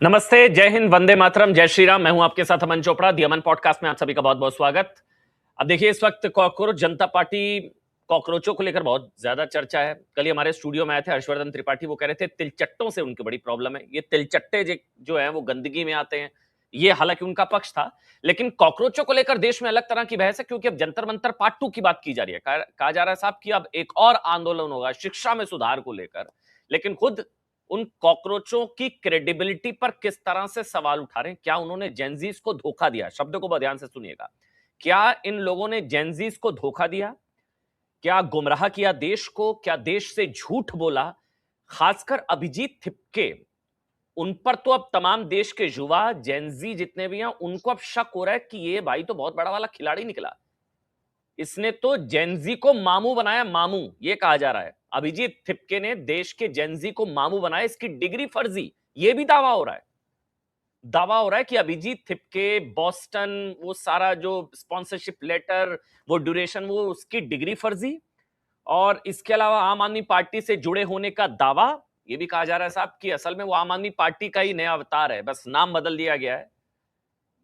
नमस्ते, जय हिंद, वंदे मातरम, जय श्री राम। मैं हूं आपके साथ अमन चोपड़ा। दी अमन पॉडकास्ट में आप सभी का बहुत बहुत स्वागत। अब देखिए, इस वक्त कॉकरोच जनता पार्टी कॉकरोचों को लेकर बहुत ज्यादा चर्चा है। कल ही हमारे स्टूडियो में आए थे हर्षवर्धन त्रिपाठी। वो कह रहे थे तिलचट्टों से उनकी बड़ी प्रॉब्लम है। ये तिलचट्टे जो है वो गंदगी में आते हैं। ये हालांकि उनका पक्ष था, लेकिन कॉकरोचों को लेकर देश में अलग तरह की बहस है, क्योंकि अब जंतर मंतर पार्ट 2 की बात की जा रही है। कहा जा रहा है साहब कि अब एक और आंदोलन होगा शिक्षा में सुधार को लेकर। लेकिन खुद उन कॉकरोचों की क्रेडिबिलिटी पर किस तरह से सवाल उठा रहे हैं। क्या उन्होंने जेनजीज को धोखा दिया? शब्द को बहुत ध्यान से सुनिएगा। क्या इन लोगों ने जेनजीज को धोखा दिया? क्या गुमराह किया देश को? क्या देश से झूठ बोला? खासकर अभिजीत थिपके, उन पर तो अब तमाम देश के युवा जेनजी जितने भी हैं उनको अब शक हो रहा है कि ये भाई तो बहुत बड़ा वाला खिलाड़ी निकला। इसने तो जेनजी को मामू बनाया। मामू ये कहा जा रहा है, अभिजीत थिपके ने देश के जेनजी को मामू बनाया। इसकी डिग्री फर्जी, ये भी दावा हो रहा है कि अभिजीत थिपके, बॉस्टन, वो सारा जो स्पॉन्सरशिप लेटर, वो ड्यूरेशन, वो उसकी डिग्री फर्जी। और इसके अलावा आम आदमी पार्टी से जुड़े होने का दावा। ये भी कहा जा रहा है साहब कि असल में वो आम आदमी पार्टी का ही नया अवतार है, बस नाम बदल दिया गया है।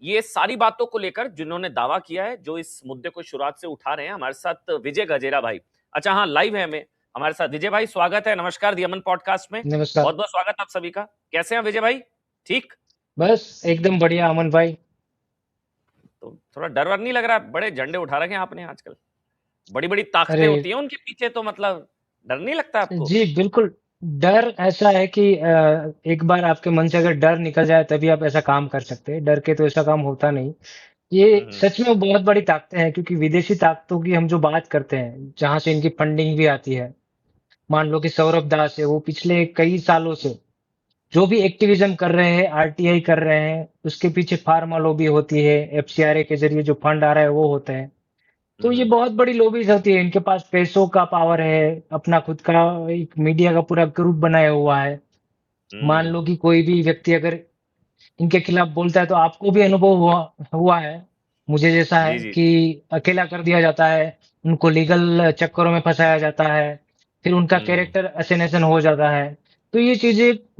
ये सारी बातों को लेकर जिन्होंने दावा किया है, जो इस मुद्दे को शुरुआत से उठा रहे हैं, हमारे साथ विजय गजेरा भाई। अच्छा हाँ, लाइव है हमें हमारे साथ विजय भाई। स्वागत है, नमस्कार दी अमन पॉडकास्ट में। नमस्कार। बहुत बहुत स्वागत आप सभी का। कैसे हैं विजय भाई? ठीक? बस एकदम बढ़िया अमन भाई। तो थोड़ा डर वर नहीं लग रहा? बड़े झंडे उठा रखे हैं आपने आजकल। बड़ी बड़ी ताकतें अरे होती हैं उनके पीछे, तो मतलब डर नहीं लगता आपको? जी बिल्कुल। डर ऐसा है कि एक बार आपके मन से अगर डर निकल जाए तभी आप ऐसा काम कर सकते हैं। डर के तो ऐसा काम होता नहीं। ये हम्म। सच में बहुत बड़ी ताकतें हैं, क्योंकि विदेशी ताकतों की हम जो बात करते हैं, जहां से इनकी फंडिंग भी आती है। मान लो कि सौरभ दास है, वो पिछले कई सालों से जो भी एक्टिविज्म कर रहे हैं, आरटीआई कर रहे हैं, उसके पीछे फार्मा लॉबी होती है, एफसीआरए के जरिए जो फंड आ रहा है वो होता है। तो ये हम्म। बहुत बड़ी लॉबीज होती है। इनके पास पैसों का पावर है, अपना खुद का एक मीडिया का पूरा ग्रुप बनाया हुआ है। मान हम्म। लो कि कोई भी व्यक्ति अगर इनके खिलाफ बोलता है, तो आपको भी अनुभव हुआ हुआ है, मुझे जैसा है, जी जी। कि अकेला कर दिया जाता है, उनको लीगल चक्करों में फंसाया जाता है, फिर उनका हम्म। कैरेक्टर असैसिनेशन हो जाता है। तो ये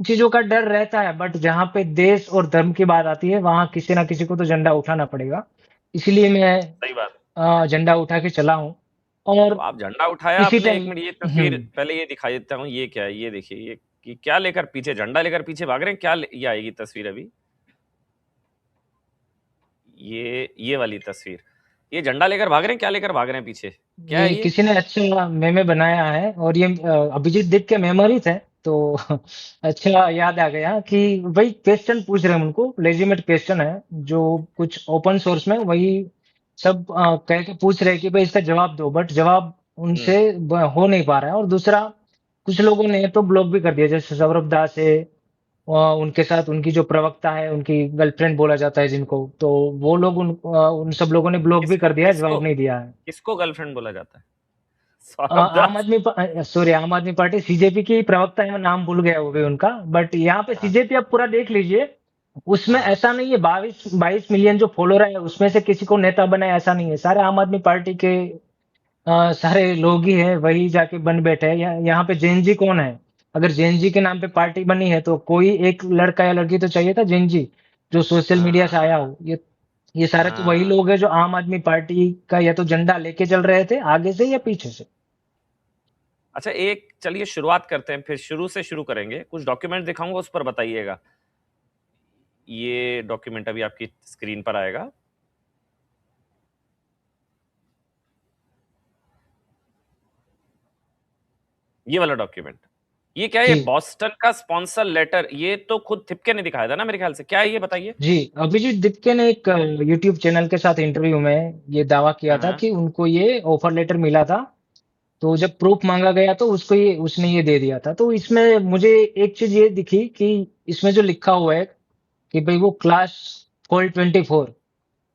चीजों का डर रहता है, बट जहां पे देश और धर्म की बात आती है, वहां किसी ना किसी को तो झंडा उठाना पड़ेगा। इसलिए मैं सही बात। झंडा उठा के चला हूँ। तो और आप झंडा उठाया इसी आपने। एक टाइम मिनट, ये तस्वीर पहले ये दिखाई देता हूँ। ये क्या है? ये देखिए, ये कि क्या लेकर पीछे, झंडा लेकर पीछे भाग रहे हैं क्या? ये आएगी तस्वीर अभी। ये वाली तस्वीर। ये झंडा लेकर भाग रहे हैं, क्या लेकर भाग रहे हैं पीछे? क्या है ये ये? किसी ने अच्छा मेमे बनाया है, और ये अभिजीत देख के मेमोरी थे, तो अच्छा याद आ गया कि भाई क्वेश्चन पूछ रहे हैं उनको, लेजिमेट क्वेश्चन है, जो कुछ ओपन सोर्स में वही सब कह के पूछ रहे हैं कि भाई इसका जवाब दो, बट जवाब हम्म। उनसे हो नहीं पा रहा है। और दूसरा, कुछ लोगों ने तो ब्लॉक भी कर दिया, जैसे सौरभ दास है, उनके साथ उनकी जो प्रवक्ता है, उनकी गर्लफ्रेंड बोला जाता है जिनको, तो वो लोग उन सब लोगों ने ब्लॉक भी किसको कर दिया है, किसको जवाब नहीं दिया है। किसको गर्लफ्रेंड बोला जाता है? सौरभ आम दास? आदमी सॉरी, आम आदमी पार्टी सीजेपी की प्रवक्ता है, मैं नाम भूल गया हो गई उनका, बट यहाँ पे हाँ सीजेपी आप पूरा देख लीजिए। उसमें हाँ। ऐसा नहीं है 22 मिलियन जो फॉलोअर है उसमें से किसी को नेता बनाया, ऐसा नहीं है। सारे आम आदमी पार्टी के सारे लोग ही है, वही जाके बन बैठे हैं। यहाँ पे जेएनजी कौन है? अगर जेएनजी के नाम पे पार्टी बनी है, तो कोई एक लड़का या लड़की तो चाहिए था जेएनजी, जो सोशल मीडिया से आया हाँ हो। ये सारे तो वही हाँ। लोग हैं जो आम आदमी पार्टी का या तो झंडा लेके चल रहे थे, आगे से या पीछे से। अच्छा, एक चलिए शुरुआत करते हैं, फिर शुरू से शुरू करेंगे। कुछ डॉक्यूमेंट दिखाऊंगा, उस पर बताइएगा। ये डॉक्यूमेंट अभी आपकी स्क्रीन पर आएगा। ये वाला डॉक्यूमेंट। ये क्या है? ये जी बॉस्टन का स्पॉन्सर लेटर। ये तो खुद थिपके ने दिखाया था ना मेरे ख्याल से। क्या है ये, बताइए। जी। अभिजीत दीपके ने एक यूट्यूब चैनल के साथ इंटरव्यू में ये दावा किया हाँ था हाँ। कि उनको ये ऑफर लेटर मिला था। तो जब प्रूफ मांगा गया, तो उसने ये दे दिया था। तो इसमें मुझे एक चीज ये दिखी कि इसमें जो लिखा हुआ है कि भाई वो क्लास 424,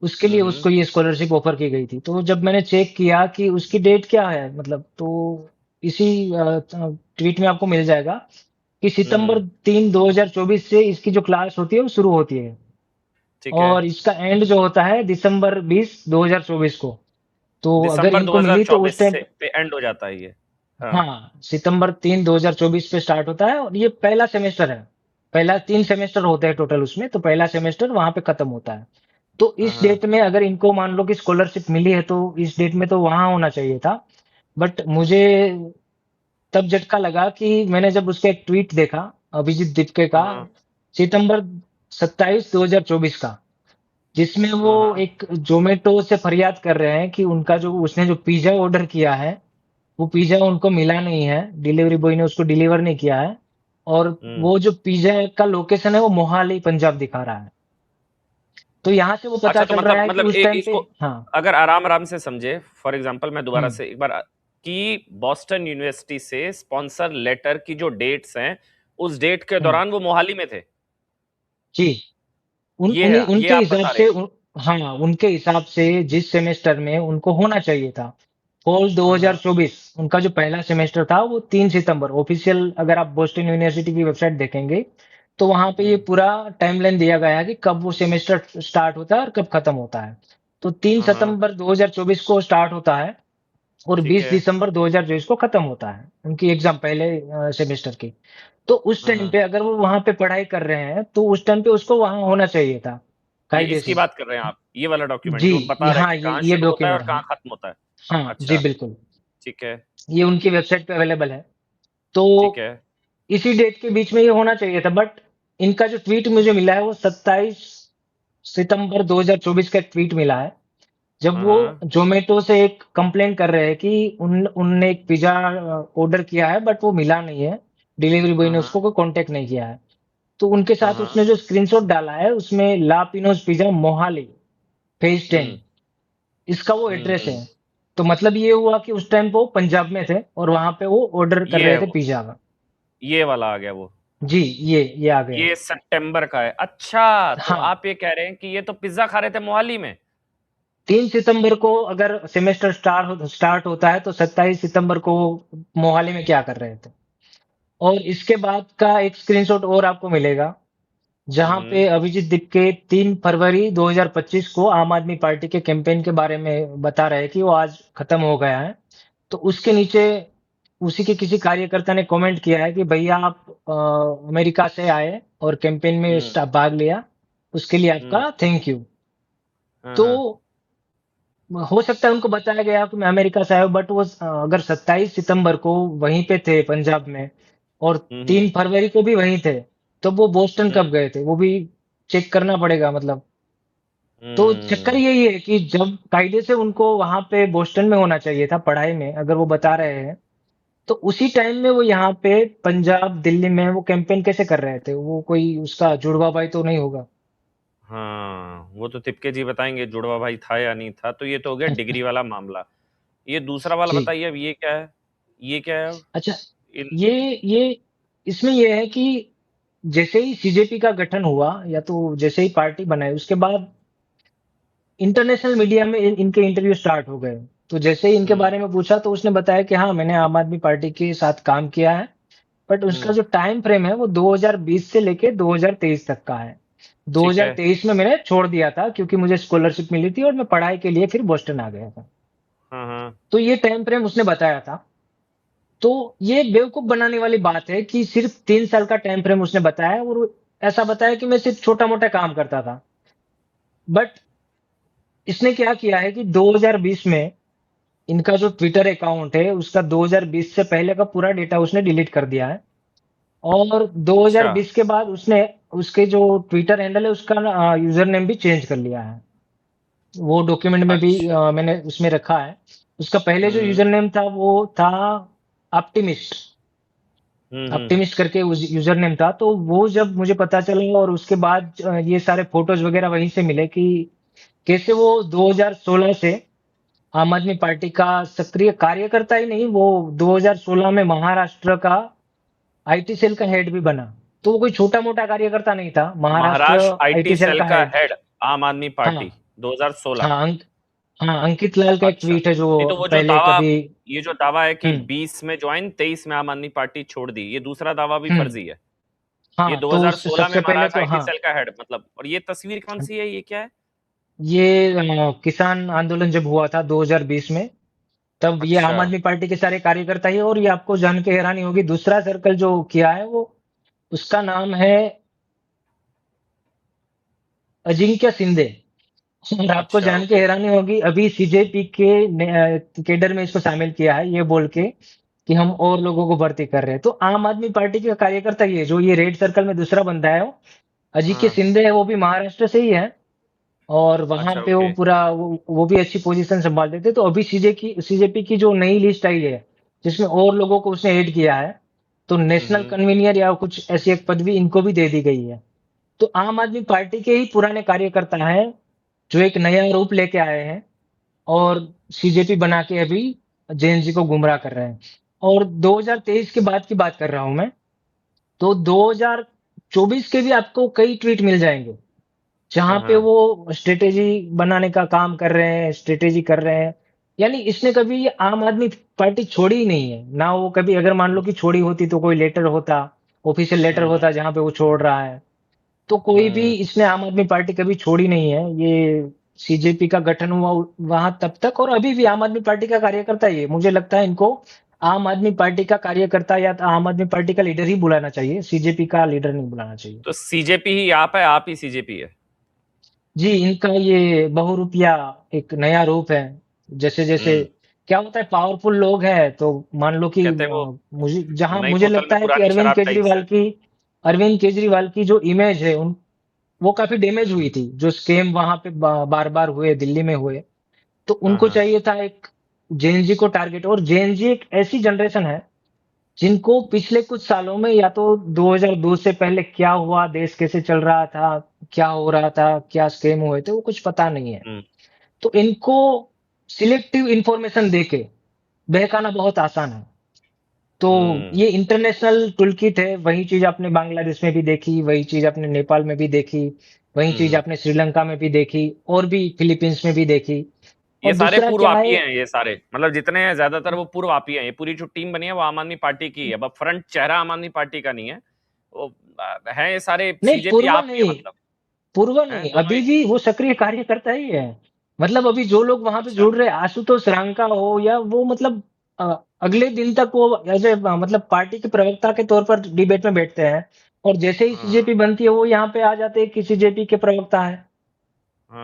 उसके लिए हम्म। उसको ये स्कॉलरशिप ऑफर की गई थी। तो जब मैंने चेक किया कि उसकी डेट क्या है, मतलब, तो इसी ट्वीट में आपको मिल जाएगा कि हम्म। सितंबर 3 2024 से इसकी जो क्लास होती है वो शुरू होती है, ठीक है। और इसका एंड जो होता है दिसंबर 20 2024 को। तो अगर दिसंबर इनको मिली तो उस 2024 टाइम, से पे एंड हो जाता है ये? हाँ। हाँ, सितंबर 3 2024 पे स्टार्ट होता है, और ये पहला सेमेस्टर है। पहला 3 सेमेस्टर होते हैं टोटल उसमें, तो पहला सेमेस्टर वहाँ पे खत्म होता है। तो हाँ इस हाँ डेट में अगर इनको मान लो कि स्कॉलरशिप मिली है, तो इस डेट में तो वहाँ होना चाहिए था। बट मुझे तब झटका लगा कि मैंने जब उसका एक ट्वीट देखा, अभिजीत दीपके का, हाँ सितंबर 27 2024 का, जिसमें वो हाँ हाँ एक जोमेटो से फरियाद कर रहे हैं कि उनका जो उसने जो पिज्जा ऑर्डर किया है, वो पिज्जा उनको मिला नहीं है, डिलीवरी बॉय ने उसको डिलीवर नहीं किया है। और हम्म। वो जो पिज्जा का लोकेशन है वो मोहाली पंजाब दिखा रहा है। तो यहाँ से वो पता अच्छा, तो चल रहा मतलब है कि उस टाइम पे, इसको हाँ। अगर आराम आराम से समझे, फॉर एग्जांपल मैं दोबारा हम्म। से एक बार, कि बॉस्टन यूनिवर्सिटी से स्पॉन्सर लेटर की जो डेट्स हैं, उस डेट के हम्म। दौरान वो मोहाली में थे। जी। ये उनके आप हिसाब बता रहे से हैं। हाँ, उनके हिसाब से जिस सेमेस्टर में उनको होना चाहिए था, फॉल हाँ हाँ 2024, उनका जो पहला सेमेस्टर था वो 3 सितंबर, ऑफिशियल अगर आप बोस्टन यूनिवर्सिटी की वेबसाइट देखेंगे, तो वहां पे ये हम्म, पूरा टाइमलाइन दिया गया है कि कब वो सेमेस्टर स्टार्ट होता है और कब खत्म होता है। तो तीन हाँ हाँ, सितंबर 2024 को स्टार्ट होता है और ठीक 20 है। दिसंबर 2024 को खत्म होता है उनकी एग्जाम, पहले सेमेस्टर की। तो उस हाँ टाइम हाँ, पे अगर वो वहां पे पढ़ाई कर रहे हैं, तो उस टाइम पे उसको वहां होना चाहिए था, ये कायदे इसकी से। बात कर रहे हैं आप, ये वाला डॉक्यूमेंट जी, जो बता रहा है हाँ, कि कहाँ ये शुरू होता है और डॉक्यूमेंट, कहाँ हाँ। खत्म होता है। हाँ जी, अच्छा, बिल्कुल। ठीक है। ये उनकी वेबसाइट पे अवेलेबल है। तो ठीक है। इसी डेट के बीच में ये होना चाहिए था, बट इनका जो ट्वीट मुझे मिला है वो 27 सितंबर 2024 का एक ट्वीट मिला है, जब हाँ वो हाँ जोमेटो से एक कंप्लेंट कर रहे हैं कि उनने एक पिज्जा ऑर्डर किया है बट वो मिला नहीं है, डिलीवरी बॉय हाँ ने हाँ उसको कोई कांटेक्ट नहीं किया है। तो उनके हाँ साथ हाँ, उसने जो स्क्रीनशॉट डाला है उसमें ला पिनोज पिज्जा मोहाली फेज 10, हम्म इसका वो एड्रेस है। हम्म। तो मतलब ये हुआ कि उस टाइम पे वो पंजाब में थे और वहां पे वो ऑर्डर कर ये रहे है थे वो, पिज्जा का। ये वाला आ गया वो। जी, ये आ गया। ये सितंबर का है। अच्छा, तो हाँ, आप ये कह रहे हैं कि ये तो पिज्जा खा रहे थे मोहाली में। 3 सितंबर को अगर सेमेस्टर स्टार्ट होता है, तो 27 सितंबर को वो मोहाली में क्या कर रहे थे। और इसके बाद का एक स्क्रीनशॉट और आपको मिलेगा, जहां पे हम्म। अभिजीत दीपके 3 फरवरी 2025 को आम आदमी पार्टी के कैंपेन के बारे में बता रहे हैं कि वो आज खत्म हो गया है। तो उसके नीचे उसी के किसी कार्यकर्ता ने कमेंट किया है कि भैया आप अमेरिका से आए और कैंपेन में हम्म भाग लिया, उसके लिए हम्म। आपका थैंक यू। हाँ तो हाँ। हो सकता है उनको बताया गया कि मैं अमेरिका से आया हूँ, बट वो अगर 27 सितंबर को वहीं पे थे पंजाब में और तीन हम्म फरवरी को भी वहीं थे, तो वो बोस्टन हम्म कब गए थे वो भी चेक करना पड़ेगा मतलब। तो चक्कर हम्म। यही है कि जब कायदे से उनको वहां पे बोस्टन में होना चाहिए था पढ़ाई में, अगर वो बता रहे हैं, तो उसी टाइम में वो यहाँ पे पंजाब दिल्ली में वो कैंपेन कैसे कर रहे थे, वो कोई उसका जुड़वा भाई तो नहीं होगा। हाँ, वो तो तिपके जी बताएंगे जुड़वा भाई था या नहीं था। तो ये तो हो गया डिग्री वाला मामला। ये दूसरा वाला जी। बताइए, अब ये क्या है? ये क्या है अब? अच्छा, इन ये इसमें ये है कि जैसे ही सीजेपी का गठन हुआ या तो जैसे ही पार्टी बनाई, उसके बाद इंटरनेशनल मीडिया में इनके इंटरव्यू स्टार्ट हो गए। तो जैसे ही इनके हम्म बारे में पूछा, तो उसने बताया कि हाँ, मैंने आम आदमी पार्टी के साथ काम किया है, बट उसका हम्म। जो टाइम फ्रेम है वो 2020 से लेके 2023 तक का है। ठीक है। 2023 में मैंने छोड़ दिया था क्योंकि मुझे स्कॉलरशिप मिली थी और मैं पढ़ाई के लिए फिर बोस्टन आ गया था। हाँ हाँ। तो ये टाइम फ्रेम उसने बताया था। तो ये बेवकूफ बनाने वाली बात है कि सिर्फ 3 साल का टाइम फ्रेम उसने बताया और ऐसा बताया कि मैं सिर्फ छोटा मोटा काम करता था। बट इसने क्या किया है कि 2020 में इनका जो ट्विटर अकाउंट है उसका 2020 से पहले का पूरा डेटा उसने डिलीट कर दिया है। और अच्छा 2020 के बाद उसने उसके जो ट्विटर हैंडल है उसका यूजर नेम भी चेंज कर लिया है। वो डॉक्यूमेंट में भी अच्छा। मैंने उसमें रखा है। उसका पहले जो हम्म यूजर नेम था वो था ऑप्टिमिस्ट, हम्म। ऑप्टिमिस्ट करके यूजर नेम था। तो वो जब मुझे पता चला और उसके बाद ये सारे फोटोज वगैरह वहीं से मिले कि कैसे वो 2016 से आम आदमी पार्टी का सक्रिय कार्यकर्ता ही नहीं, वो 2016 में महाराष्ट्र का आईटी सेल का हेड भी बना। तो वो कोई छोटा मोटा कार्यकर्ता नहीं था, Maharashtra Maharashtra IT IT cell cell का का हेड। हेड, आम आदमी हाँ, पार्टी, 2016। हाँ, हाँ, अंकित लाल का एक अच्छा, ट्वीट है जो नहीं तो वो जो पहले दावा, कभी। ये जो दावा है कि हम्म। 20 में ज्वाइन, 23 में आम आदमी पार्टी छोड़ दी, ये दूसरा दावा भी हम्म। फर्जी है। ये हाँ, तो 2016 में सबसे पहले महाराष्ट्र तो आईटी हाँ, सेल का हेड मतलब, और ये तस्वीर कौन सी है, ये क्या है? ये किसान आंदोलन जब हुआ था 2020 में, तब ये अच्छा। आम आदमी पार्टी के सारे कार्यकर्ता ही। और ये आपको जान के हैरानी होगी, दूसरा सर्कल जो किया है वो, उसका नाम है अजिंक्य शिंदे। और आपको अच्छा, जान के ओके। हैरानी होगी, अभी सीजेपी के केडर में इसको शामिल किया है, ये बोल के कि हम और लोगों को भर्ती कर रहे हैं। तो आम आदमी पार्टी का कार्यकर्ता, ये जो ये रेड सर्कल में दूसरा बंदा है, वो अजिंक्य हाँ। शिंदे है, वो भी महाराष्ट्र से ही है। और वहां अच्छा, पे वो ओके। पूरा वो भी अच्छी पोजीशन संभालते थे। तो अभी सीजेपी की जो नई लिस्ट आई है, जिसमें और लोगों को उसने ऐड किया है, तो नेशनल हम्म। कन्वीनियर या कुछ ऐसी एक पदवी इनको भी दे दी गई है। तो आम आदमी पार्टी के ही पुराने कार्यकर्ता हैं, जो एक नया रूप लेके आए हैं और सीजेपी बना के अभी जेएनजी को गुमराह कर रहे हैं। और 2023 के बाद की बात कर रहा हूं मैं, तो 2024 के भी आपको कई ट्वीट मिल जाएंगे, जहां पे हाँ। वो स्ट्रेटेजी बनाने का काम कर रहे हैं, स्ट्रेटेजी कर रहे हैं। यानी इसने कभी ये आम आदमी पार्टी छोड़ी ही नहीं है ना। वो कभी अगर मान लो कि छोड़ी होती तो कोई लेटर होता, ऑफिशियल लेटर हम्म। होता जहां पे वो छोड़ रहा है। तो कोई भी हम्म। इसने आम आदमी पार्टी कभी छोड़ी नहीं है। ये सीजेपी का गठन हुआ वहां तब तक, और अभी भी आम आदमी पार्टी का कार्यकर्ता ही है। मुझे लगता है इनको आम आदमी पार्टी का कार्यकर्ता या तो आम आदमी पार्टी का लीडर ही बुलाना चाहिए, सीजेपी का लीडर नहीं बुलाना चाहिए। तो सीजेपी ही आप ही सीजेपी है? जी, इनका ये बहुरूपिया एक नया रूप है। जैसे जैसे हम्म। क्या होता है, पावरफुल लोग हैं तो मान लो कि कहते हैं वो मुझे जहां नई मुझे बोतल में लगता है कि पुरानी शराब टाइप से। अरविंद केजरीवाल की जो इमेज है, उन वो काफी डैमेज हुई थी, जो स्कैम वहां पे बार बार हुए, दिल्ली में हुए। तो हाँ, उनको हाँ। चाहिए था एक जेएनजी को टारगेट। और जेएनजी एक ऐसी जनरेशन है जिनको पिछले कुछ सालों में या तो 2002 से पहले क्या हुआ, देश कैसे चल रहा था, क्या हो रहा था, क्या स्कैम हुए थे, वो कुछ पता नहीं है। हम्म। तो इनको सिलेक्टिव इंफॉर्मेशन देके बहकाना बहुत आसान है। तो हम्म। ये इंटरनेशनल टूल किट है। वही चीज आपने बांग्लादेश में भी देखी, वही चीज आपने नेपाल में भी देखी, वही चीज हम्म। आपने श्रीलंका में भी देखी, और भी फिलीपींस में भी देखी। ये और सारे दूसरा पूर्व क्या आपी है, हैं, ये सारे मतलब जितने हैं ज्यादातर वो पूर्व आपी हैं। ये पूरी जो टीम बनी है वो आम आदमी पार्टी की है। अब फ्रंट चेहरा आम आदमी पार्टी का नहीं है वो। है ये सारे नहीं सीजेपी पूर्व आप ही है नहीं, मतलब। पूर्व है नहीं, दोनों अभी एक ही। भी वो सक्रिय कार्यकर्ता ही है। मतलब अभी जो लोग वहां पे अच्छा। जुड़ रहे हैं, आशुतोष रांका हो या वो, मतलब अ, अगले दिन तक वो एज ए मतलब पार्टी के प्रवक्ता के तौर पर डिबेट में बैठते हैं। और जैसे ही हाँ, सीजेपी बनती है, वो यहाँ पे आ जाते हैं कि सीजेपी के प्रवक्ता है।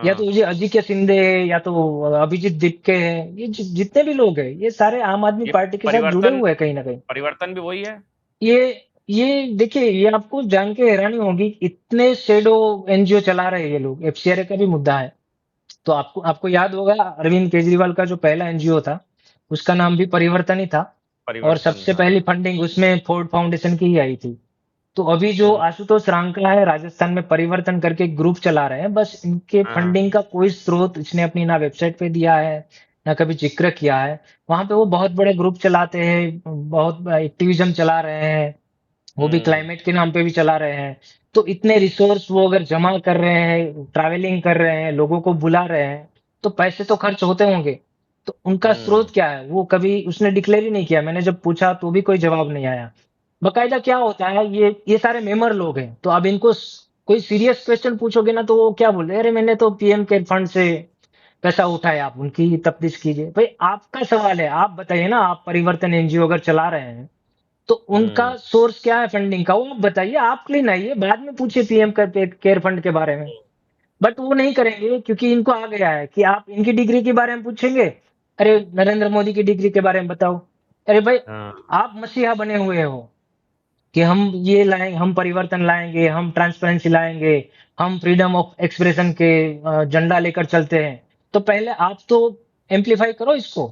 या तो हाँ। ये अजिंक्य शिंदे है, या तो अभिजीत दीपके हैं, ये जितने भी लोग हैं, ये सारे आम आदमी ये पार्टी के साथ जुड़े परिवर्तन हुए हैं कहीं ना कहीं। परिवर्तन भी वही है। ये ये देखिए, ये आपको जान के हैरानी होगी, इतने शेडो एनजीओ चला रहे हैं ये लोग। एफसीआरए का भी मुद्दा है। तो आपको आपको याद होगा, अरविंद केजरीवाल का जो पहला एनजीओ था, उसका नाम भी परिवर्तन ही था। और परिवर्तन, सबसे हाँ। पहली फंडिंग उसमें फोर्ड फाउंडेशन की ही आई थी। तो अभी जो हम्म। आशुतोष रांका है, राजस्थान में परिवर्तन करके एक ग्रुप चला रहे हैं। बस इनके हाँ। फंडिंग का कोई स्रोत इसने अपनी ना वेबसाइट पे दिया है, ना कभी जिक्र किया है। वहां पे वो बहुत बड़े ग्रुप चलाते हैं, बहुत एक्टिविज्म चला रहे हैं, वो भी हम्म। क्लाइमेट के नाम पे भी चला रहे हैं। तो इतने रिसोर्स वो अगर जमा कर रहे हैं, ट्रैवलिंग कर रहे हैं, लोगों को बुला रहे हैं, तो पैसे तो खर्च होते होंगे। तो उनका हम्म। स्रोत क्या है, वो कभी उसने डिक्लेयर ही नहीं किया। मैंने जब पूछा तो भी कोई जवाब नहीं आया। बकायदा क्या होता है, ये सारे मेंबर लोग हैं, तो अब इनको कोई सीरियस क्वेश्चन पूछोगे ना, तो वो क्या बोल रहे हैं, अरे मैंने तो पीएम केयर फंड से पैसा उठाया। आप उनकी तफ्तीश कीजिए भाई, आपका सवाल है, आप बताइए ना। आप परिवर्तन एनजीओ अगर चला रहे हैं, तो उनका हम्म। सोर्स क्या है फंडिंग का, वो आप बताइए। आप क्लीन आइए, बाद में पूछिए पीएम केयर फंड के बारे में। बट वो नहीं करेंगे, क्योंकि इनको आ गया है कि आप इनकी डिग्री के बारे में पूछेंगे, अरे नरेंद्र मोदी की डिग्री के बारे में बताओ। अरे भाई, हाँ। आप मसीहा बने हुए हो कि हम ये लाएंगे, हम परिवर्तन लाएंगे, हम ट्रांसपेरेंसी लाएंगे, हम फ्रीडम ऑफ एक्सप्रेशन के झंडा लेकर चलते हैं। तो पहले आप तो एम्पलीफाई करो इसको,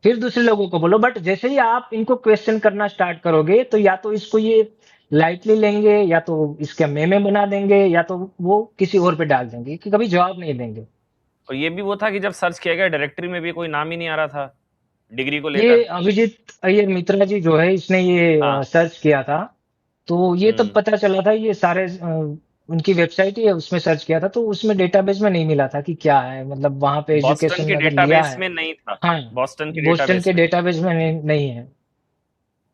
फिर दूसरे लोगों को बोलो। बट जैसे ही आप इनको क्वेश्चन करना स्टार्ट करोगे, तो या तो इसको ये लाइटली लेंगे, या तो इसके मेमे बना देंगे, या तो वो किसी और पे डाल देंगे कि कभी जवाब नहीं देंगे। और ये भी वो था कि जब सर्च किया गया डायरेक्टरी में भी कोई नाम ही नहीं आ रहा था डिग्री को ये लेकर। अभिजीत अय्यर मित्रा जी जो है, इसने ये हाँ। सर्च किया था। तो ये तब हम्म। पता चला था, ये सारे उनकी वेबसाइट ही है, उसमें सर्च किया था, तो उसमें डेटाबेस में नहीं मिला था कि क्या है, मतलब वहां पे बॉस्टन एजुकेशन के अगर लिया डेटाबेस है। में नहीं था। हाँ, बॉस्टन के बोस्टन डेटाबेस के में नहीं। डेटाबेस में नहीं है।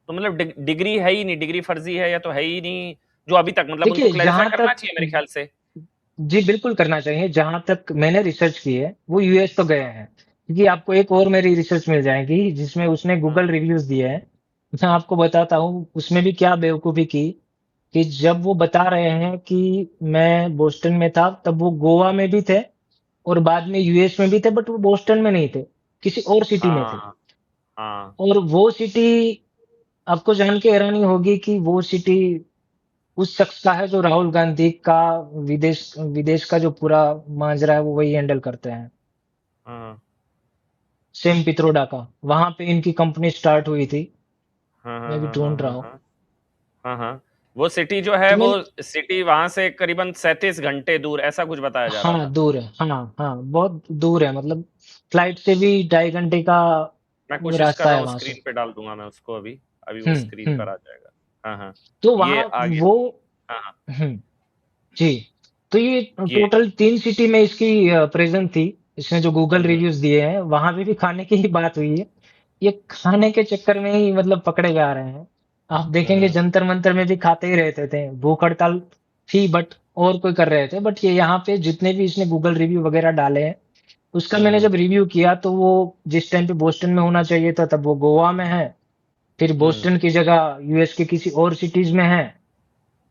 तो मतलब डिग्री है ही नहीं, डिग्री फर्जी है या तो है ही नहीं। जो अभी तक मतलब उनको देखिए क्लैरिफाई जहां करना तक, चाहिए मेरे ख्याल से। जी बिल्कुल करना चाहिए। जहां तक मैंने रिसर्च की है, वो यूएस तो गए हैं। क्योंकि आपको एक और मेरी रिसर्च मिल जाएगी, जिसमें उसने हाँ। गूगल रिव्यूज दिए हैं। मैं आपको बताता हूँ उसमें भी क्या बेवकूफी की, कि जब वो बता रहे हैं कि मैं बोस्टन में था, तब वो गोवा में भी थे और बाद में यूएस में भी थे, बट वो बोस्टन में नहीं थे, किसी और सिटी में थे। हाँ हाँ और वो सिटी, आपको जान के हैरानी होगी कि वो सिटी उस शख्स का है जो राहुल गांधी का विदेश विदेश का जो पूरा माजरा है वो वही हैंडल करते हैं। हाँ सेम पित्रोडा का, वहां पे इनकी कंपनी स्टार्ट हुई थी। हाँ हाँ मैं भी हाँ हाँ ढूंढ रहा हाँ हूँ। हाँ हाँ हाँ। वो सिटी जो है, तो वो मैं, सिटी वहां से करीबन 37 घंटे दूर, ऐसा कुछ बताया जा रहा हाँ था। दूर है, हाँ हाँ बहुत दूर है, मतलब फ्लाइट से भी 2.5 घंटे का मैं कोशिश कर रास्ता रहा है हूँ, वहां से। स्क्रीन पे डाल दूंगा मैं उसको अभी। अभी वो स्क्रीन पर हम्म। आ जाएगा। हाँ हाँ। तो ये वहां आगे। वो, हाँ हाँ। हम्म, जी। तो ये ये। टोटल 3 सिटी में इसकी प्रेजेंट थी। इसने जो गूगल हम्म रिव्यूज दिए हैं वहां पे भी खाने की ही बात हुई है। ये खाने के चक्कर में ही मतलब पकड़े जा रहे हैं। आप देखेंगे हम्म जंतर मंतर में भी खाते ही रहते थे, भूख हड़ताल थी बट और कोई कर रहे थे, बट ये यहाँ पे जितने भी इसने गूगल रिव्यू वगैरह डाले हैं, उसका मैंने हम्म जब रिव्यू किया तो वो जिस टाइम पे बोस्टन में होना चाहिए था तब वो गोवा में है, फिर हम्म। बोस्टन की जगह यूएस के किसी और सिटीज में है।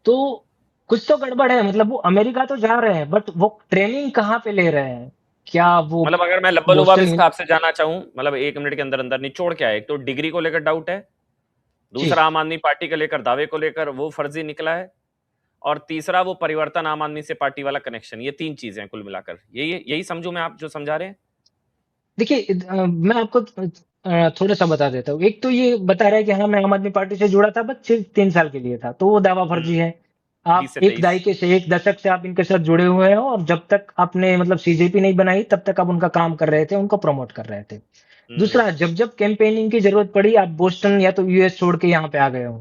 तो कुछ तो गड़बड़ है, मतलब वो अमेरिका तो जा रहे हैं बट वो ट्रेनिंग कहाँ पे ले रहे हैं, क्या वो मतलब अगर मैं लब्बा लुबाब बोस्टन। इसका आपसे जानना चाहूँ, मतलब 1 मिनट के अंदर अंदर निचोड़ क्या है? एक तो डिग्री को लेकर डाउट है, जी, दूसरा आम आदमी पार्टी को लेकर दावे को लेकर वो फर्जी निकला है, और तीसरा वो परिवर्तन आम आदमी से पार्टी वाला कनेक्शन। ये 3 चीजें हैं कुल मिलाकर। यही यही समझू मैं, आप जो समझा रहे हैं? देखिए मैं आपको थोड़ा सा बता देता हूँ। एक तो ये बता रहा है कि हाँ मैं आम आदमी पार्टी से जुड़ा था बस सिर्फ 3 साल के लिए था, तो वो दावा फर्जी है। 20 आप से एक 23। दायके से, एक दशक से आप इनके साथ जुड़े हुए हैं और जब तक आपने मतलब सीजेपी नहीं बनाई तब तक आप उनका काम कर रहे थे, उनको प्रमोट कर रहे थे। हम्म। दूसरा, जब जब कैंपेनिंग की जरूरत पड़ी आप बोस्टन या तो यूएस छोड़ के यहाँ पे आ गए हो।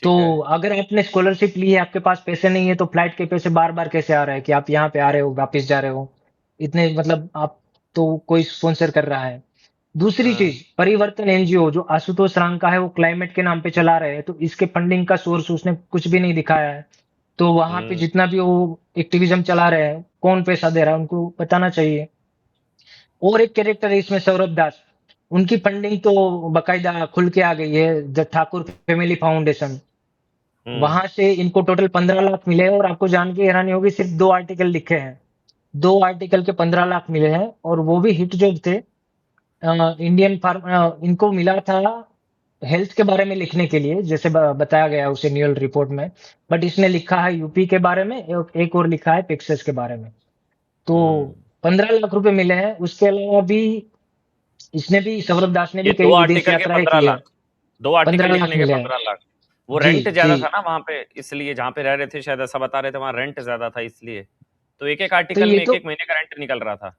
तो ठीक है। अगर आपने स्कॉलरशिप ली है, आपके पास पैसे नहीं है, तो फ्लाइट के पैसे बार बार कैसे आ रहे हैं कि आप यहाँ पे आ रहे हो वापस जा रहे हो, इतने मतलब आप, तो कोई स्पॉन्सर कर रहा है। दूसरी हाँ। चीज, परिवर्तन एनजीओ जो आशुतोष रांग का है वो क्लाइमेट के नाम पे चला रहे हैं, तो इसके फंडिंग का सोर्स उसने कुछ भी नहीं दिखाया है। तो वहां पे हम्म जितना भी वो एक्टिविज्म चला रहे हैं, कौन पैसा दे रहा है उनको बताना चाहिए। और एक कैरेक्टर है इसमें, सौरभ दास, उनकी फंडिंग तो बकायदा खुल के आ गई है, द ठाकुर फैमिली फाउंडेशन। हम्म वहां से इनको टोटल 15 लाख मिले हैं, और आपको जान के हैरानी होगी सिर्फ 2 आर्टिकल लिखे हैं, 2 आर्टिकल के 15 लाख मिले हैं, और वो भी हिट जो थे। इंडियन फार्म इनको मिला था हेल्थ के बारे में लिखने के लिए, जैसे बताया गया उस एनुअल रिपोर्ट में। बट इसने लिखा है यूपी के बारे में, एक और लिखा है पेक्सेस के बारे में। तो हम्म। 15 लाख रुपए मिले हैं। उसके अलावा भी इसने भी, सौरभ दास ने ये भी दो कई विदेश आर्टिकल के यात्राएं पंद्रह की है। लाख 2 आर्टिकल 15 लाख लिखने के मिले हैं। 15 लाख। वो जी, रेंट जी। ज्यादा था ना वहां पे, इसलिए जहां पे रह रहे थे शायद, ऐसा बता रहे थे, वहां रेंट ज्यादा था इसलिए। तो एक एक तो आर्टिकल ये में एक तो, एक महीने का रेंट निकल रहा था।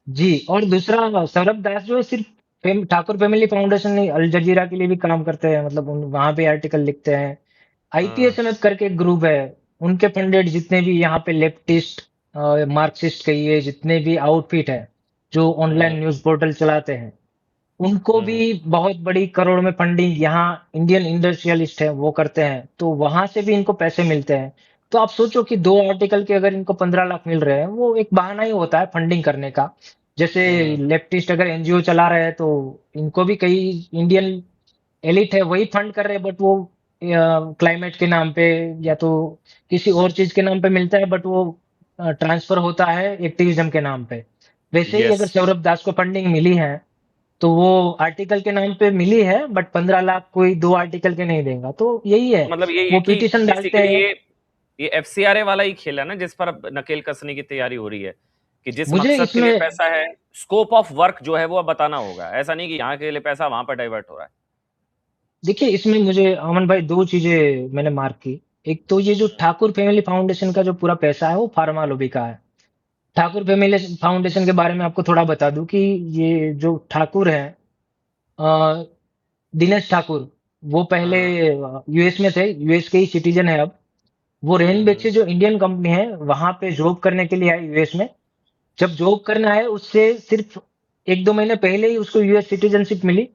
जी। और दूसरा, सौरभ दास जो है सिर्फ ठाकुर फैमिली फाउंडेशन नहीं, अल जजीरा के लिए भी काम करते हैं, मतलब वहां पे आर्टिकल लिखते हैं। हाँ। आईपीएसएमएफ करके एक ग्रुप है, उनके फंडेड जितने भी यहाँ पे लेफ्टिस्ट, मार्क्सिस्ट कहिए, जितने भी आउटफिट है जो हम्म ऑनलाइन न्यूज पोर्टल चलाते हैं, उनको भी हम्म बहुत बड़ी करोड़ में फंडिंग यहाँ इंडियन इंडस्ट्रियलिस्ट है वो करते हैं, तो वहां से भी इनको पैसे मिलते हैं। तो आप सोचो कि 2 आर्टिकल के अगर इनको 15 लाख मिल रहे हैं, वो एक बहाना ही होता है फंडिंग करने का। जैसे हम्म लेफ्टिस्ट अगर एनजीओ चला रहे हैं तो इनको भी कई इंडियन एलिट है वही फंड कर रहे हैं, बट वो क्लाइमेट के नाम पे या तो किसी और चीज के नाम पे मिलता है, बट वो ट्रांसफर होता है एक्टिविज्म के नाम पे। वैसे ही यस। अगर सौरभ दास को फंडिंग मिली है तो वो आर्टिकल के नाम पे मिली है, बट 15 लाख कोई 2 आर्टिकल के नहीं देगा, तो यही है। तो मतलब यही है वो कि पिटीशन डालते बेसिकली हैं। ये एफसीआरए वाला ही खेल है ना, जिस पर अब नकेल कसने की तैयारी हो रही है, कि जिस मुझे मकसद के लिए इसमें, पैसा है, स्कोप ऑफ वर्क जो है वो अब बताना होगा। ऐसा नहीं कि यहाँ के लिए पैसा वहां पर डाइवर्ट हो रहा है। देखिए इसमें मुझे अमन भाई 2 चीजें मैंने मार्क की। एक तो ये जो ठाकुर फैमिली फाउंडेशन का जो पूरा पैसा है वो फार्मा लॉबी का है। ठाकुर फैमिली फाउंडेशन के बारे में आपको थोड़ा बता दूं कि ये जो ठाकुर है, अ, दिनेश ठाकुर, वो पहले हाँ यूएस में थे, यूएस के ही सिटीजन है अब। वो रेन हम्म बेक्सी जो इंडियन कंपनी है वहां पे जॉब करने के लिए आए यूएस में। जब जॉब करना है उससे सिर्फ 1-2 महीने पहले ही उसको यूएस सिटीजनशिप मिली।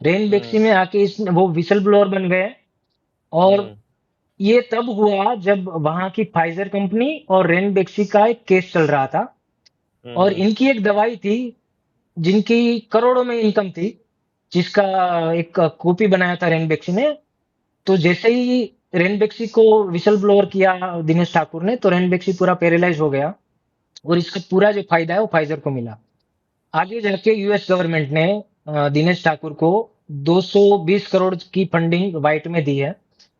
रेन बेक्सी हम्म में आके वो विसल ब्लोअर बन गए। और हम्म ये तब हुआ जब वहां की फाइजर कंपनी और रेन बेक्सी का एक केस चल रहा था, और हम्म इनकी एक दवाई थी जिनकी करोड़ों में इनकम थी, जिसका एक कॉपी बनाया था रेन बेक्सी ने। तो जैसे ही रेनबेक्सी को विसल ब्लोअर किया दिनेश ठाकुर ने, तो रेनबेक्सी पूरा पैरालाइज हो गया और इसका पूरा जो फायदा है वो फाइजर को मिला। आगे जाके यूएस गवर्नमेंट ने दिनेश ठाकुर को 220 करोड़ की फंडिंग वाइट में दी है।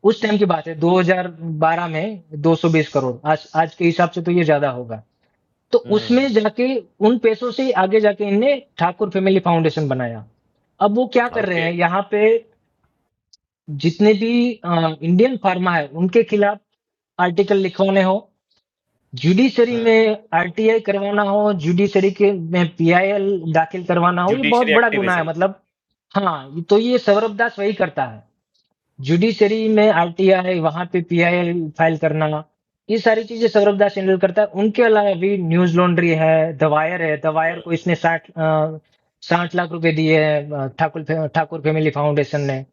उस टाइम की बात है 2012 में 220 करोड़, आज आज के हिसाब से तो ये ज्यादा होगा। तो उसमें जाके उन पैसों से आगे जाके इनने ठाकुर फैमिली फाउंडेशन बनाया। अब वो क्या कर रहे ओके। हैं यहाँ पे, जितने भी इंडियन फार्मा है उनके खिलाफ आर्टिकल लिखवाने हो, जुडिशरी में आरटीआई करवाना हो, जुडिशरी के में पीआईएल दाखिल करवाना हो, ये बहुत जुडिशरी बड़ा गुनाह है। एक्टिविज्म। मतलब हाँ, तो ये सौरभ दास वही करता है। जुडिशरी में आरटीआई, वहां पे पीआईएल फाइल करना, ये सारी चीजें सौरभ दास हैंडल करता है। उनके अलावा भी न्यूज लॉन्ड्री है, दवायर है, दवायर को इसने 60 लाख रुपए दिए हैं ठाकुर फैमिली फाउंडेशन ने।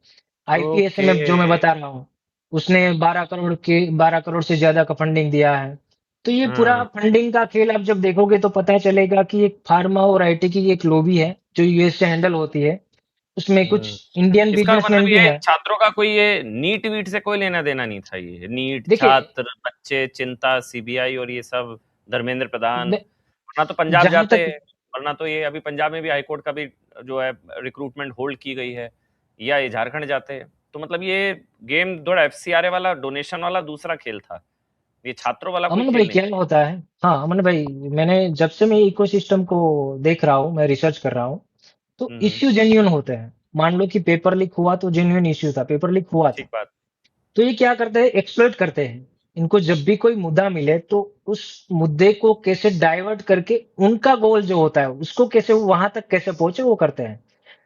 ITS okay. में जो मैं बता रहा हूँ, उसने 12 करोड़ से ज्यादा का फंडिंग दिया है। तो ये पूरा हाँ। फंडिंग का खेल आप जब देखोगे तो पता चलेगा कि एक फार्मा और आईटी की एक लॉबी है जो यूएस से हैंडल होती है। उसमें कुछ हम्म। इंडियन इसका मतलब बिजनेसमैन भी ये है। छात्रों का कोई ये नीट वीट से कोई लेना देना नहीं था, ये नीट देखिए, छात्र बच्चे चिंता सीबीआई और ये सब धर्मेंद्र प्रधान, मैं- वरना तो पंजाब जहां जाते, तक वरना तो ये अभी पंजाब में भी हाईकोर्ट का भी जो है रिक्रूटमेंट होल्ड की गई है, या ये झारखंड जाते। तो मतलब ये गेम थोड़ा एफसीआरए वाला डोनेशन वाला दूसरा खेल था, ये छात्रों वाला कोई अमन भाई खेल नहीं क्या होता है, हाँ अमन भाई, मैंने जब से मैं इकोसिस्टम को देख रहा हूँ, मैं रिसर्च कर रहा हूँ, तो था। इश्यू जेन्युइन होते हैं। मान लो कि पेपर लीक हुआ तो जेन्युइन इश्यू था, पेपर लीक हुआ था। ठीक बात। तो ये क्या करते हैं, एक्सप्लॉइट करते हैं। इनको जब भी कोई मुद्दा मिले तो उस मुद्दे को कैसे डाइवर्ट करके उनका गोल जो होता है उसको कैसे वो वहां तक कैसे पहुंचे वो करते हैं।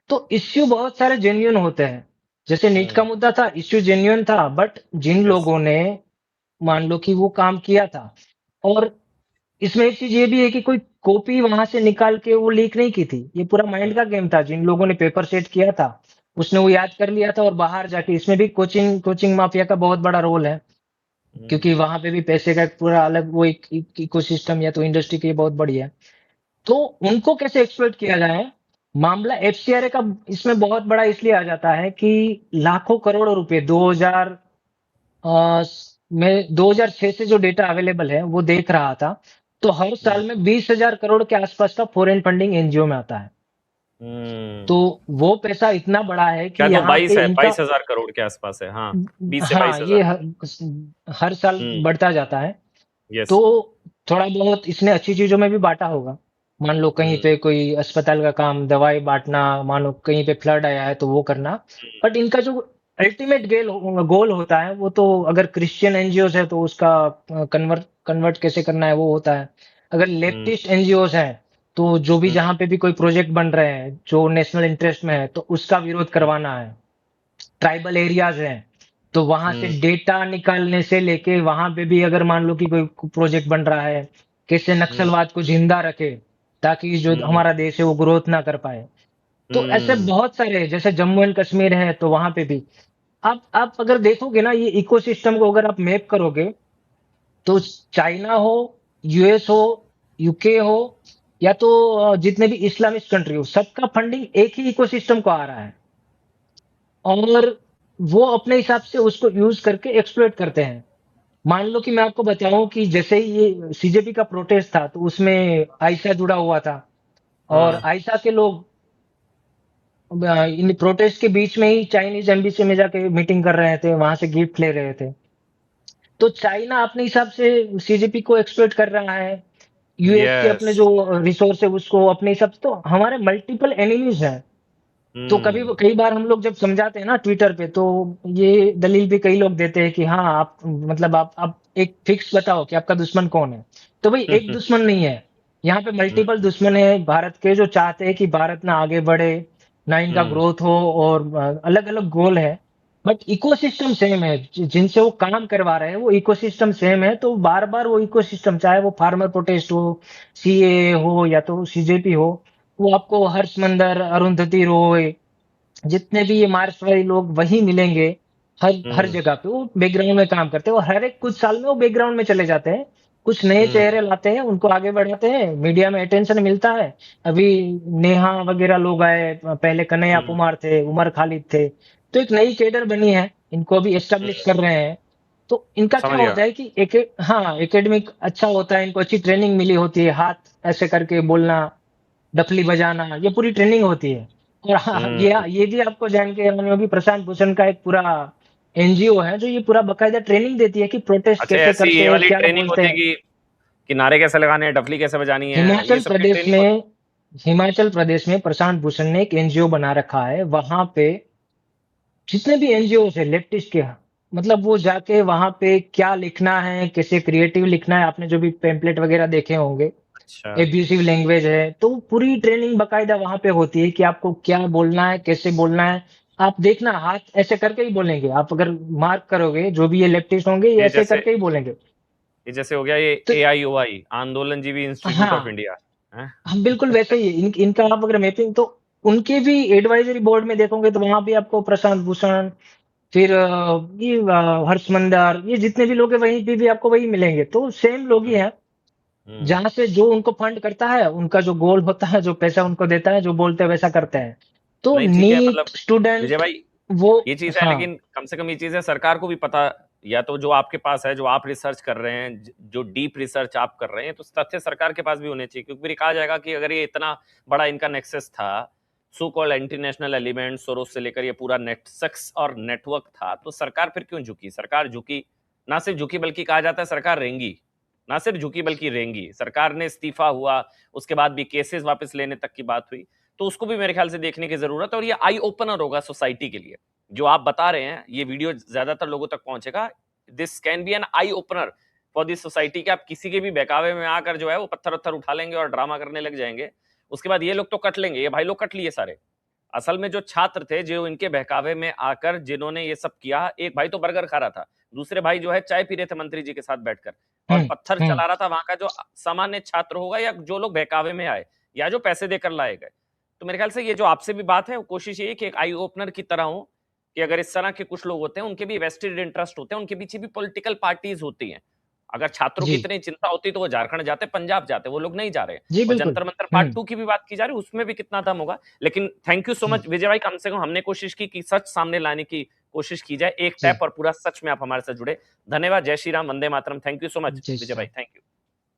तो इश्यू बहुत सारे जेन्युइन होते हैं। जैसे नीट का मुद्दा था, इश्यू जेन्युइन था, बट जिन यस। लोगों ने मान लो कि वो काम किया था, और इसमें एक चीज ये भी है कि कोई कॉपी वहां से निकाल के वो लीक नहीं की थी, ये पूरा माइंड का गेम था। जिन लोगों ने पेपर सेट किया था उसने वो याद कर लिया था, और बाहर जाके इसमें भी कोचिंग कोचिंग माफिया का बहुत बड़ा रोल है, क्योंकि वहां पे भी पैसे का एक पूरा अलग वो एक इकोसिस्टम या तो इंडस्ट्री की बहुत बड़ी है। तो उनको कैसे एक्सप्लॉइट किया जाए, मामला एफसीआरए का इसमें बहुत बड़ा इसलिए आ जाता है कि लाखों करोड़ रुपए 2000 में 2006 से जो डेटा अवेलेबल है वो देख रहा था, तो हर साल में 20,000 करोड़ के आसपास का फॉरेन फंडिंग एनजीओ में आता है। तो वो पैसा इतना बड़ा है कि क्या तो यहाँ बाईस पे है, इनका, 22,000 करोड़ के आसपास है, हाँ। 20 से हाँ बाईस ये हजार हर साल हम्म। बढ़ता जाता है। यस। तो थोड़ा बहुत इसने अच्छी चीजों में भी बांटा होगा। मान लो कहीं पे कोई अस्पताल का काम, दवाई बांटना, मान लो कहीं पे फ्लड आया है तो वो करना। बट इनका जो अल्टीमेट गोल होता है वो तो, अगर क्रिश्चियन एनजीओ है तो उसका कन्वर्ट कन्वर्ट कैसे करना है वो होता है। अगर लेफ्टिस्ट एनजीओ है तो जो भी जहां पे भी कोई प्रोजेक्ट बन रहे हैं जो नेशनल इंटरेस्ट में है तो उसका विरोध करवाना है। ट्राइबल एरियाज हैं तो वहां से डेटा निकालने से लेके वहां पे भी अगर मान लो कि कोई प्रोजेक्ट बन रहा है, कैसे नक्सलवाद को जिंदा रखे ताकि जो हमारा देश है वो ग्रोथ ना कर पाए। तो ऐसे बहुत सारे हैं, जैसे जम्मू एंड कश्मीर है तो वहां पे भी आप अगर देखोगे ना, ये इकोसिस्टम को अगर आप मैप करोगे तो चाइना हो, यूएस हो, यूके हो, या तो जितने भी इस्लामिक कंट्री हो, सबका फंडिंग एक ही इकोसिस्टम को आ रहा है, और वो अपने हिसाब से उसको यूज करके एक्सप्लॉइट करते हैं। मान लो कि मैं आपको बताऊं कि जैसे ही ये सीजेपी का प्रोटेस्ट था तो उसमें आयशा जुड़ा हुआ था, और हाँ। आयशा के लोग इन प्रोटेस्ट के बीच में ही चाइनीज एम्बेसी में जाके मीटिंग कर रहे थे, वहां से गिफ्ट ले रहे थे। तो चाइना अपने हिसाब से सीजेपी को एक्सप्लॉइट कर रहा है, यूएस के यस। अपने जो रिसोर्स है उसको अपने हिसाब से। तो हमारे मल्टीपल एनिमीज हैं। तो कई बार हम लोग जब समझाते हैं ना ट्विटर पे, तो ये दलील भी कई लोग देते हैं कि हाँ आप मतलब आप एक फिक्स बताओ कि आपका दुश्मन कौन है। तो भाई एक दुश्मन नहीं है, यहाँ पे मल्टीपल दुश्मन है भारत के, जो चाहते हैं कि भारत ना आगे बढ़े, ना इनका ग्रोथ हो, और अलग अलग गोल है। बट इकोसिस्टम सेम है, जिनसे वो काम करवा रहे हैं वो इकोसिस्टम सेम है। तो बार बार वो इकोसिस्टम, चाहे वो फार्मर प्रोटेस्ट हो, सीए हो, या तो सीजेपी हो, वो आपको हर्ष मंदर, अरुंधति रॉय, जितने भी ये मार्क्सवादी लोग वही मिलेंगे। हर जगह पे वो बैकग्राउंड में काम करते हैं, और हर एक कुछ साल में वो बैकग्राउंड में चले जाते हैं, कुछ नए चेहरे लाते हैं, उनको आगे बढ़ाते हैं, मीडिया में अटेंशन मिलता है। अभी नेहा वगैरह लोग आए, पहले कन्हैया कुमार थे, उमर खालिद थे, तो एक नई कैडर बनी है, इनको अभी एस्टेब्लिश कर रहे हैं। तो इनका क्या समझ गया। होता है कि एकेडमिक अच्छा होता है, इनको अच्छी ट्रेनिंग मिली होती है, हाथ ऐसे करके बोलना, डफली बजाना, ये पूरी ट्रेनिंग होती है। और हाँ, हम्म। ये भी आपको जान के हैरानी होगी, प्रशांत भूषण का एक पूरा एनजीओ है जो ये पूरा बकायदा ट्रेनिंग देती है कि प्रोटेस्ट अच्छा, कैसे ऐसी करते ये हैं, वाली क्या ट्रेनिंग बोलते होती है हैं। कि नारे कैसे लगाने हैं, डफली कैसे बजानी है, ये हिमाचल सब की प्रदेश ट्रेनिंग होती में हिमाचल प्रदेश में प्रशांत भूषण ने एक एनजीओ बना रखा है। वहां पे जितने भी एनजीओ है लेफ्टिस्ट के, मतलब वो जाके वहां पे क्या लिखना है, कैसे क्रिएटिव लिखना है, आपने जो भी पेम्पलेट वगैरह देखे होंगे, है? अच्छा। एब्यूसिव लैंग्वेज है, तो पूरी ट्रेनिंग बकायदा वहां पे होती है कि आपको क्या बोलना है, कैसे बोलना है। आप देखना, हाथ ऐसे करके ही बोलेंगे, आप अगर मार्क करोगे जो भी ये लेफ्टिस्ट होंगे, ये ये ऐसे जैसे करके ही बोलेंगे। ये जैसे हो गया ये तो AIOI, आंदोलन जीवी इंस्टीट्यूट ऑफ हाँ, इंडिया है। हम बिल्कुल वैसे ही इनका आप अगर मैपिंग, तो उनके भी एडवाइजरी बोर्ड में देखोगे तो वहां भी आपको प्रशांत भूषण, फिर हर्ष मंदार, ये जितने भी लोग हैं वहीं पे भी आपको वही मिलेंगे, तो सेम लोग ही हम्म। हैं। हम्म। जहां से जो उनको फंड करता है, उनका जो गोल होता है, जो पैसा उनको देता है, जो बोलते हैं वैसा करते हैं। तो नहीं, ठीक है, नीट मतलब विजय स्टूडेंट भाई, वो, ये चीज है, हाँ, लेकिन कम से कम ये चीज है सरकार को भी पता, या तो जो आपके पास है, जो आप रिसर्च कर रहे हैं, जो डीप रिसर्च आप कर रहे हैं, तो तथ्य सरकार के पास भी होने चाहिए, क्योंकि फिर कहा जाएगा कि अगर ये इतना बड़ा इनका नेक्सस था, so called international element, Soros से लेकर ये पूरा नेटसेक्स और नेटवर्क था, तो सरकार फिर क्यों झुकी? सरकार झुकी, ना सिर्फ झुकी बल्कि कहा जाता है सरकार रेंगी, ना सिर्फ झुकी बल्कि रेंगी। सरकार ने इस्तीफा हुआ, उसके बाद भी केसेस वापस लेने तक की बात हुई, तो उसको भी मेरे ख्याल से देखने की जरूरत है, और ये आई ओपनर होगा सोसाइटी के लिए। जो आप बता रहे हैं, ये वीडियो ज्यादातर लोगों तक पहुंचेगा, this can be an eye opener for this society, कि आप किसी के भी बहकावे में आकर जो है वो पत्थर वत्थर उठा लेंगे और ड्रामा करने लग जाएंगे, उसके बाद ये लोग तो कट लेंगे, ये भाई लोग कट लिए सारे। असल में जो छात्र थे, जो इनके बहकावे में आकर जिन्होंने ये सब किया, एक भाई तो बर्गर खा रहा था, दूसरे भाई जो है चाय पी रहे थे मंत्री जी के साथ बैठकर, और पत्थर हम्म, चला रहा था वहां का जो सामान्य छात्र होगा, या जो लोग बहकावे में आए, या जो पैसे देकर लाए गए। तो मेरे ख्याल से ये जो आपसे भी बात है, वो कोशिश ये है कि एक आई ओपनर की तरह हो, कि अगर इस तरह के कुछ लोग होते हैं, उनके भी वेस्टेड इंटरेस्ट होते हैं, उनके पीछे भी पॉलिटिकल पार्टीज होती हैं। अगर छात्रों की जी, इतनी चिंता होती तो वो झारखंड जाते, पंजाब जाते, वो लोग नहीं जा रहे हैं। जी, और बिल्कुल। जंतर मंतर पार्ट 2 की भी बात की जा रही है, उसमें भी कितना दम होगा। लेकिन थैंक यू सो जी, मच विजय भाई, कम से कम हमने कोशिश की कि सच सामने लाने की कोशिश की जाए, एक जी, टैप और पूरा सच में आप हमारे साथ जुड़े। धन्यवाद, जय Shri Ram, Vande Mataram, thank you so much जय विजय श्री भाई, राम। Thank you.